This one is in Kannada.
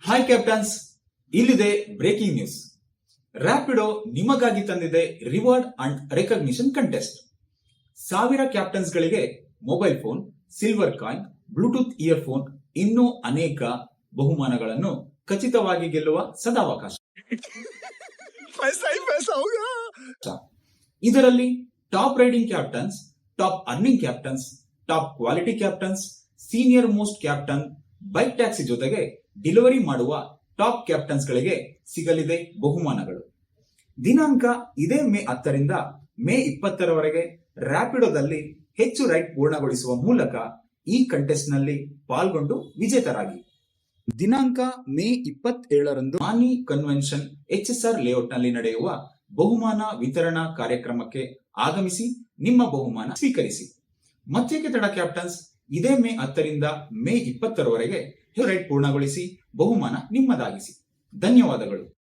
ಹಾಯ್ ಕ್ಯಾಪ್ಟನ್ಸ್, ಇಲ್ಲಿದೆ ಬ್ರೇಕಿಂಗ್ ನ್ಯೂಸ್. ರ್ಯಾಪಿಡೋ ನಿಮಗಾಗಿ ತಂದಿದೆ reward and recognition contest. 1000 captains ಗಳಿಗೆ mobile phone, silver coin, Bluetooth earphone, ಇನ್ನೂ ಅನೇಕ ಬಹುಮಾನಗಳನ್ನು ಖಚಿತವಾಗಿ ಗೆಲ್ಲುವ ಸದಾವಕಾಶ. ಇದರಲ್ಲಿ top riding captains, top earning captains, top quality captains, senior most captain, bike taxi ಜೊತೆಗೆ ಡೆಲಿವರಿ ಮಾಡುವ ಟಾಪ್ ಕ್ಯಾಪ್ಟನ್ಸ್ ಗಳಿಗೆ ಸಿಗಲಿದೆ ಬಹುಮಾನಗಳು. ದಿನಾಂಕ ಇದೇ ಮೇ 10ರಿಂದ ಮೇ 20ರವರೆಗೆ ರ್ಯಾಪಿಡೋದಲ್ಲಿ ಹೆಚ್ಚು ರೈಡ್ ಪೂರ್ಣಗೊಳಿಸುವ ಮೂಲಕ ಈ ಕಂಟೆಸ್ಟ್ ನಲ್ಲಿ ಪಾಲ್ಗೊಂಡು ವಿಜೇತರಾಗಿ. ದಿನಾಂಕ ಮೇ 27ರಂದು ಮಾನಿ ಕನ್ವೆನ್ಷನ್ HSR ಲೇಔಟ್ ನಲ್ಲಿ ನಡೆಯುವ ಬಹುಮಾನ ವಿತರಣಾ ಕಾರ್ಯಕ್ರಮಕ್ಕೆ ಆಗಮಿಸಿ ನಿಮ್ಮ ಬಹುಮಾನ ಸ್ವೀಕರಿಸಿ. ಮತ್ತೇಕೆ ತಡ ಕ್ಯಾಪ್ಟನ್ಸ್, ಇದೇ ಮೇ 10ರಿಂದ ಮೇ 20ರವರೆಗೆ ರೈಡ್ ಪೂರ್ಣಗೊಳಿಸಿ ಬಹುಮಾನ ನಿಮ್ಮದಾಗಿಸಿ. ಧನ್ಯವಾದಗಳು.